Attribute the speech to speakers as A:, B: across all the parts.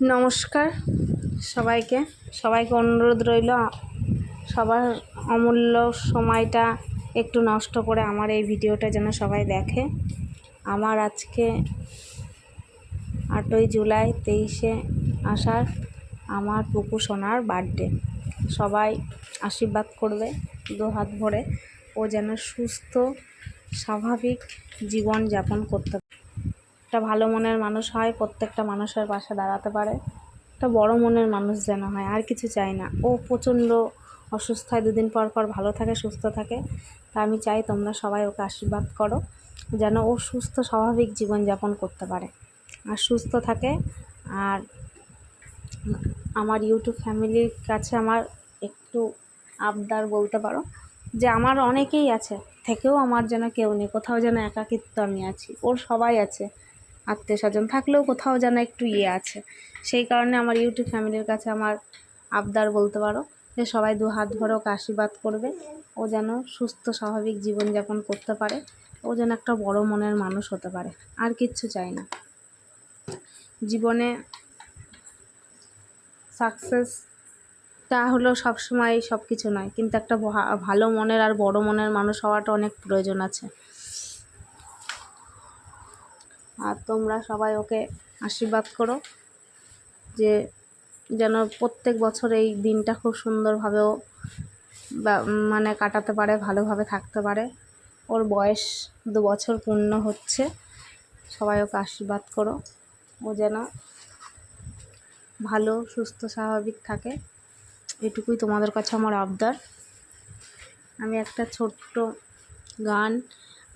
A: নমস্কার সবাইকে সবাইকে অনুরোধ রইল সবার অমূল্য সময়টা একটু নষ্ট করে আমার এই ভিডিওটা যেন সবাই দেখে। আমার আজকে 8ই জুলাই 23শে আষাঢ় আমার পুকু সোনার বার্থডে। সবাই আশীর্বাদ করবে দু হাত ভরে, ও যেন সুস্থ স্বাভাবিক জীবন যাপন করতে পারে, একটা ভালো মনের মানুষ হয়, প্রত্যেকটা মানুষের পাশে দাঁড়াতে পারে, একটা বড় মনের মানুষ যেন হয়, আর কিছু চাই না। ও প্রচণ্ড অসুস্থ হয়, দুদিন পর পর ভালো থাকে, সুস্থ থাকে। তা আমি চাই তোমরা সবাই ওকে আশীর্বাদ করো যেন ও সুস্থ স্বাভাবিক জীবনযাপন করতে পারে আর সুস্থ থাকে। আর আমার ইউটিউব ফ্যামিলির কাছে আমার একটু আবদার বলতে পারো যে আমার অনেকেই আছে, থেকেও আমার যেন কেউ নেই, কোথাও যেন একাকিত্ব আমি আছি, ওর সবাই আছে, আত্মীয় স্বজন থাকলেও কোথাও যেন একটু আছে। সেই কারণে আমার ইউটিউব ফ্যামিলির কাছে আমার আবদার বলতে পারো যে সবাই দু হাত ভরে ওকে আশীর্বাদ করবে, ও যেন সুস্থ স্বাভাবিক জীবনযাপন করতে পারে, ও যেন একটা বড় মনের মানুষ হতে পারে, আর কিচ্ছু চাই না। জীবনে সাকসেসটা হলো সবসময় সব কিছু নয়, কিন্তু একটা ভালো মনের আর বড় মনের মানুষ হওয়াটা অনেক প্রয়োজন আছে। আর তোমরা সবাই ওকে আশীর্বাদ করো যে যেন প্রত্যেক বছর এই দিনটা খুব সুন্দরভাবেও কাটাতে পারে, ভালোভাবে থাকতে পারে। ওর বয়স 2 বছর পূর্ণ হচ্ছে, সবাই ওকে আশীর্বাদ করো ও যেন ভালো সুস্থ স্বাভাবিক থাকে, এটুকুই তোমাদের কাছে আমার আবদার। আমি একটা ছোট্ট গান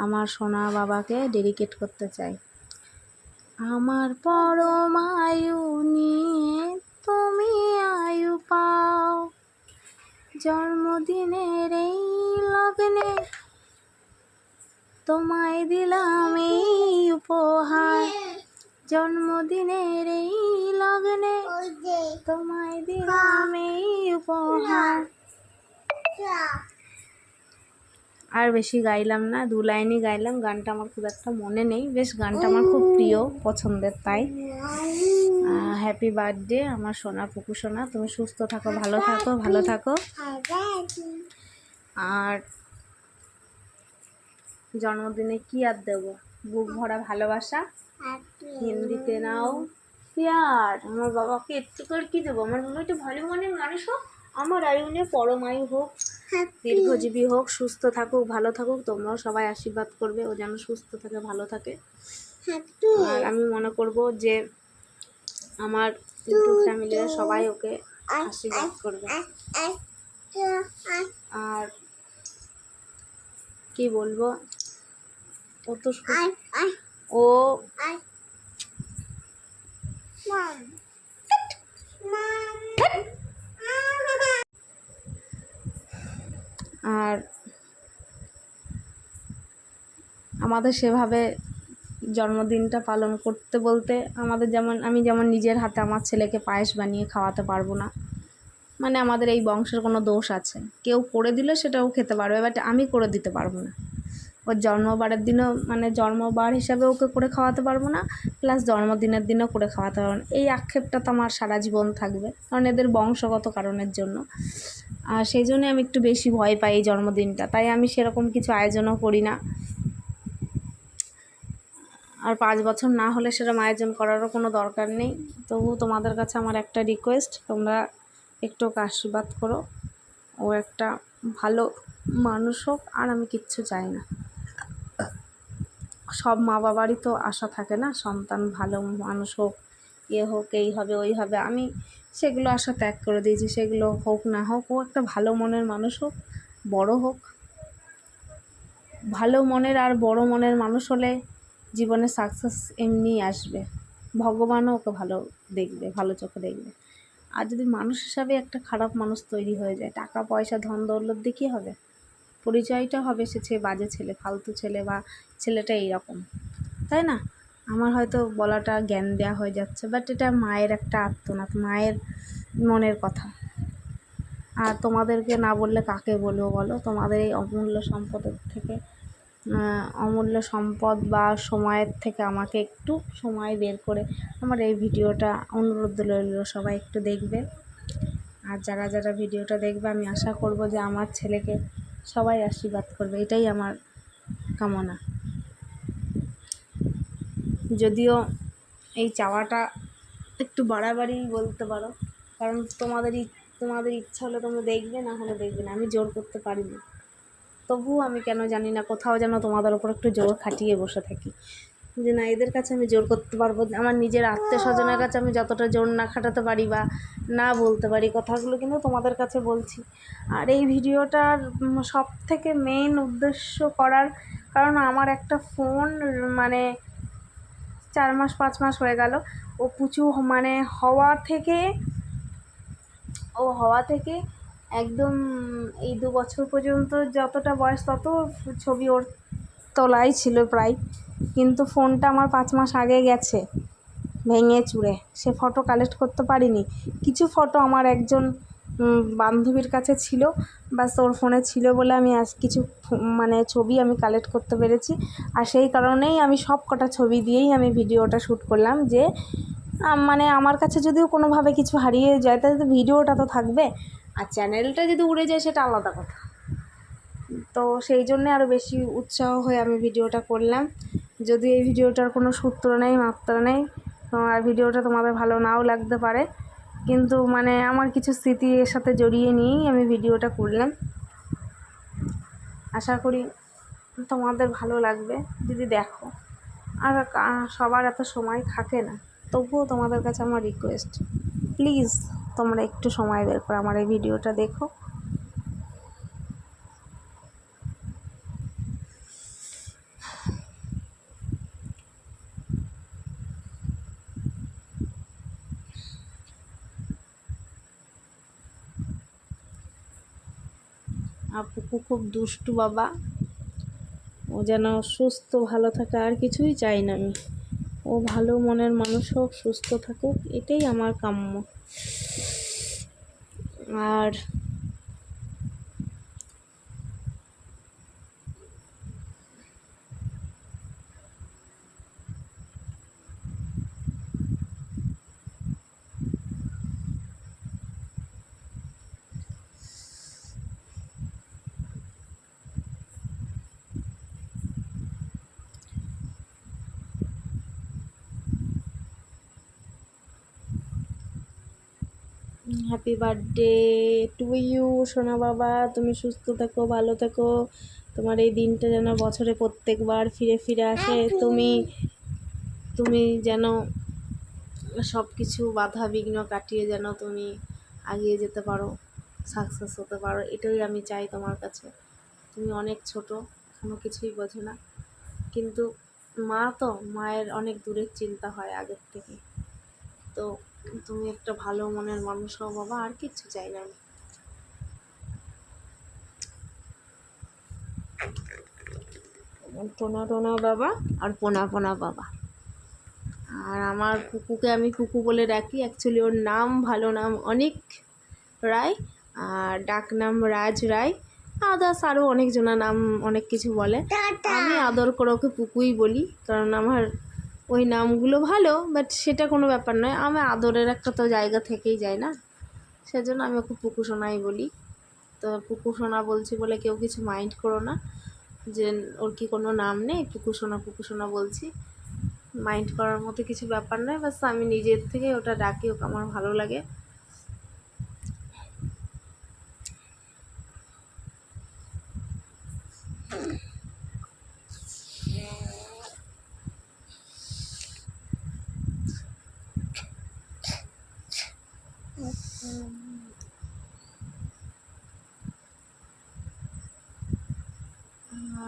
A: আমার সোনা বাবাকে ডেডিকেট করতে চাই। আমার পরম আয়ু নিয়ে তুমি আয়ু পাও, জন্মদিনের এই লগ্নে তোমায় দিলাম এই উপহার, জন্মদিনের এই লগ্নে তোমায় দিলাম এই উপহার। আর বেশি গাইলাম না, 2 লাইনই গাইলাম। গানটা আমার খুব একটা মনে নেই, বেশ গানটা আমার খুব প্রিয় পছন্দের, তাই হ্যাপি বার্থডে আমার সোনা পুকু সোনা, তুমি সুস্থ থাকো, ভালো থাকো, ভালো থাকো। আর জন্মদিনে কি আর দেবো, বুক ভরা ভালোবাসা, হিন্দিতে নাও প্যার। আমার বাবাকে একটু করে কী দেবো, আমার মনে একটু ভালো মনের মানুষ হোক, আমার আয়ু নিয়ে পরমায়ু হোক, দীর্ঘজীবী হোক, সুস্থ থাকুক, ভালো থাকুক। তোমরাও সবাই আশীর্বাদ করবে ও যেন সুস্থ থাকে, ভালো থাকে। আর আমি মনে করব যে আমার ইউটিউব ফ্যামিলিরা সবাই ওকে আশীর্বাদ করবে। আর কি বলবো, ও তো ও আর আমাদের সেভাবে জন্মদিনটা পালন করতে বলতে আমাদের আমি যেমন নিজের হাতে আমার ছেলেকে পায়েস বানিয়ে খাওয়াতে পারবো না, আমাদের এই বংশের কোনো দোষ আছে, কেউ করে দিলে সেটাও খেতে পারবে, বাট আমি করে দিতে পারবো না। ওর জন্মবারের দিনও জন্মবার হিসাবে ওকে করে খাওয়াতে পারবো না, প্লাস জন্মদিনের দিনও করে খাওয়াতে পারবো না। এই আক্ষেপটা তো আমার সারা জীবন থাকবে, কারণ এদের বংশগত কারণের জন্য। আর সেই জন্যই আমি একটু বেশি ভয় পাই এই জন্মদিনটা, তাই আমি সেরকম কিছু আয়োজনও করি না। আর 5 বছর না হলে সেরকম আয়োজন করারও কোনো দরকার নেই। তবু তোমাদের কাছে আমার একটা রিকোয়েস্ট, তোমরা একটু ওকে আশীর্বাদ করো, ও একটা ভালো মানুষ হোক। আর আমি কিচ্ছু চাই না। সব মা বাবারই তো আশা থাকে না, সন্তান ভালো মানুষ হোক, হোক, এই হবে ওই হবে। আমি সেগুলো আশা ত্যাগ করে দিয়েছি, সেগুলো হোক না হোক, ও একটা ভালো মনের মানুষ হোক, বড় হোক। ভালো মনের আর বড় মনের মানুষ হলে জীবনে সাকসেস এমনিই আসবে, ভগবানও ওকে ভালো দেখবে, ভালো চোখে দেখবে। আর যদি মানুষ হিসাবে একটা খারাপ মানুষ তৈরি হয়ে যায়, টাকা পয়সা ধন দৌলত দিয়ে কী হবে, পরিচয়টা হবে সে বাজে ছেলে, ফালতু ছেলে, বা ছেলেটা এইরকম, তাই না? আমার হয়তো বলাটা জ্ঞান দেওয়া হয়ে যাচ্ছে, বাট এটা মায়ের একটা আর্তনাদ, মায়ের মনের কথা। আর তোমাদেরকে না বললে কাকে বলবো বলো, তোমাদের এই অমূল্য সম্পদের থেকে অমূল্য সম্পদ বা সময়ের থেকে আমাকে একটু সময় বের করে আমার এই ভিডিওটা অনুরোধ রইল সবাই একটু দেখবে। আর যারা যারা ভিডিওটা দেখবে আমি আশা করব যে আমার ছেলেকে সবাই আশীর্বাদ করবে, এটাই আমার কামনা। যদিও এই চাওয়াটা একটু বাড়াবাড়ি বলতে পারো, কারণ তোমাদের ইচ্ছা হলে তোমরা দেখবে, না হলে দেখবে না, আমি জোর করতে পারি না। তবুও আমি কেন জানি না কোথাও যেন তোমাদের ওপর একটু জোর খাটিয়ে বসে থাকি যে না, এদের কাছে আমি জোর করতে পারবো। আমার নিজের আত্মীয় স্বজনের কাছে আমি যতটা জোর না খাটাতে পারি বা না বলতে পারি কথাগুলো, কিন্তু তোমাদের কাছে বলছি। আর এই ভিডিওটার সব থেকে মেইন উদ্দেশ্য করার কারণ, আমার একটা ফোন মানে 4 মাস 5 মাস হয়ে গেল, ও পুচু মানে হওয়া থেকে একদম এই 2 বছর পর্যন্ত যতটা বয়স তত ছবি ওর তোলাই ছিল প্রায়। কিন্তু ফোনটা আমার 5 মাস আগে গেছে ভেঙে চুরে, সে ফটো কালেক্ট করতে পারিনি। কিছু ফটো আমার একজন বান্ধবীর কাছে ছিল, বাস ওর ফোনে ছিল বলে আমি আজ কিছু মানে ছবি আমি কালেক্ট করতে পেরেছি। আর সেই কারণেই আমি সব কটা ছবি দিয়েই আমি ভিডিওটা শ্যুট করলাম যে মানে আমার কাছে যদিও কোনোভাবে কিছু হারিয়ে যায় তাহলে ভিডিওটা তো থাকবে, আর চ্যানেলটা যদি উড়ে যায় সেটা আলাদা কথা। তো সেই জন্যে আরও বেশি উৎসাহ হয়ে আমি ভিডিওটা করলাম। যদি এই ভিডিওটার কোনো সূত্র নেই, মাত্রা নেই, আর ভিডিওটা তোমাদের ভালো নাও লাগতে পারে, কিন্তু মানে আমার কিছু স্মৃতি এর সাথে জড়িয়ে নিয়েই আমি ভিডিওটা করলাম। আশা করি তোমাদের ভালো লাগবে যদি দেখো। আর সবার এত সময় থাকে না, তবুও তোমাদের কাছে আমার রিকোয়েস্ট, প্লিজ তোমরা একটু সময় বের করে আমার এই ভিডিওটা দেখো। আর পুকু খুব দুষ্টু বাবা, ও যেন সুস্থ ভালো থাকে, আর কিছুই চাই না আমি। ও ভালো মনের মানুষ হোক, সুস্থ থাকুক, এটাই আমার কাম্য। আর হ্যাপি বার্থডে টু ইউ সোনা বাবা, তুমি সুস্থ থেকো, ভালো থেকো। তোমার এই দিনটা যেন বছরে প্রত্যেকবার ফিরে ফিরে আসে। তুমি যেন সব কিছু বাধা বিঘ্ন কাটিয়ে যেন তুমি এগিয়ে যেতে পারো, সাকসেস হতে পারো, এটাই আমি চাই তোমার কাছে। তুমি অনেক ছোট, এখনও কিছুই বোঝো না, কিন্তু মা তো, মায়ের অনেক দূরের চিন্তা হয় আগের থেকে। তো তুমি একটা ভালো মনের মানুষ হও বাবা, আর কিচ্ছু চাই না আমি। টোনা টোনা বাবা আর পোনা পোনা বাবা। আর আমার কুকুকে আমি কুকু বলে ডাকি, অ্যাকচুয়ালি ওর নাম, ভালো নাম অনিক রায়, আর ডাক নাম রাজ রায়। আদার্স আরও অনেকজনা নাম অনেক কিছু বলে, আমি আদর করে ওকে পুকুই বলি, কারণ আমার ওই নামগুলো ভালো, বাট সেটা কোনো ব্যাপার নয়, আমি আদরের একটা তো জায়গা থেকেই যায় না, সেজন্য আমি ওকে পুকু সোনাই বলি। তো পুকু সোনা বলছি বলে কেউ কিছু মাইন্ড করো না, যে ওর কি কোনো নাম নেই, পুকু সোনা বলছি, মাইন্ড করার মতো কিছু ব্যাপার নয়, বাস আমি নিজের থেকে ওটা ডাকি, ওকে আমার ভালো লাগে।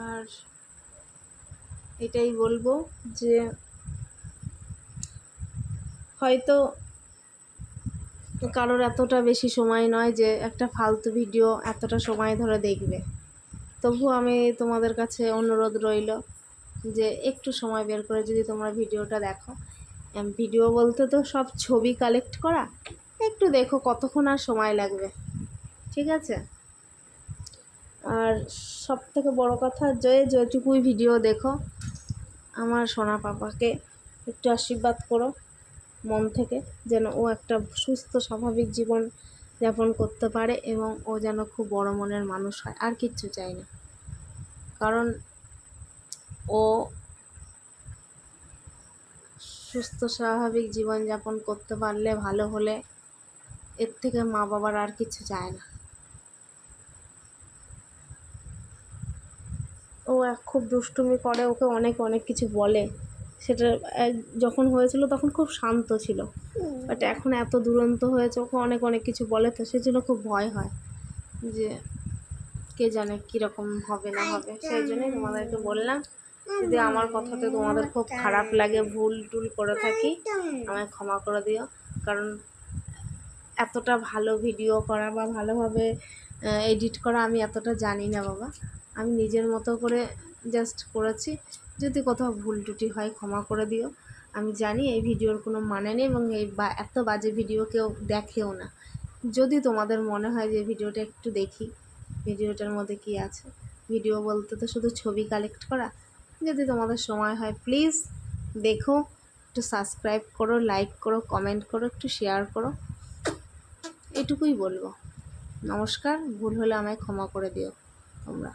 A: আর এটাই বলবো যে হয়তো কারোর এতটা বেশি সময় নয় যে একটা ফালতু ভিডিও এতটা সময় ধরে দেখবে, তবু আমি তোমাদের কাছে অনুরোধ রইল যে একটু সময় বের করে যদি তোমরা ভিডিওটা দেখো। ভিডিও বলতে তো সব ছবি কালেক্ট করা, একটু দেখো কতক্ষণ আর সময় লাগবে, ঠিক আছে? আর সব থেকে বড় কথা, যেটুকুই ভিডিও দেখো আমার সোনা পাপাকে একটু আশীর্বাদ করো মন থেকে, যেন ও একটা সুস্থ স্বাভাবিক জীবন যাপন করতে পারে এবং ও যেন খুব বড় মনের মানুষ হয়, আর কিচ্ছু চাই না। কারণ ও সুস্থ স্বাভাবিক জীবনযাপন করতে পারলে, ভালো হলে, এর থেকে মা বাবার আর কিছু চায় না। ও খুব দুষ্টুমি করে, ওকে অনেক কিছু বলে। সেটা যখন হয়েছিল তখন খুব শান্ত ছিল, বাট এখন এত দুরন্ত হয়েছে, ওকে অনেক কিছু বলে, তো সেজন্য খুব ভয় হয় যে কে জানে কীরকম হবে না হবে। সেই জন্যই তোমাদেরকে বললাম, যদি আমার কথাতে তোমাদের খুব খারাপ লাগে, ভুল টুল করে থাকি, আমায় ক্ষমা করে দিও। কারণ এতটা ভালো ভিডিও করা বা ভালোভাবে এডিট করা আমি এতটা জানি না বাবা। আমি নিজের মতো করে জাস্ট করেছি। যদি কোথাও ভুল ত্রুটি হয় ক্ষমা করে দিও। আমি জানি এই ভিডিওর কোনো মানে নেই এবং এত বাজে ভিডিও কেউ দেখেও না। যদি তোমাদের মনে হয় যে ভিডিওটা একটু দেখি, ভিডিওটার মধ্যে কী আছে, ভিডিও বলতে তো শুধু ছবি কালেক্ট করা। যদি তোমাদের সময় হয় প্লিজ দেখো, একটু সাবস্ক্রাইব করো, লাইক করো, কমেন্ট করো, একটু শেয়ার করো, এটুকুই বলবো। নমস্কার। ভুল হলে আমায় ক্ষমা করে দিও তোমরা।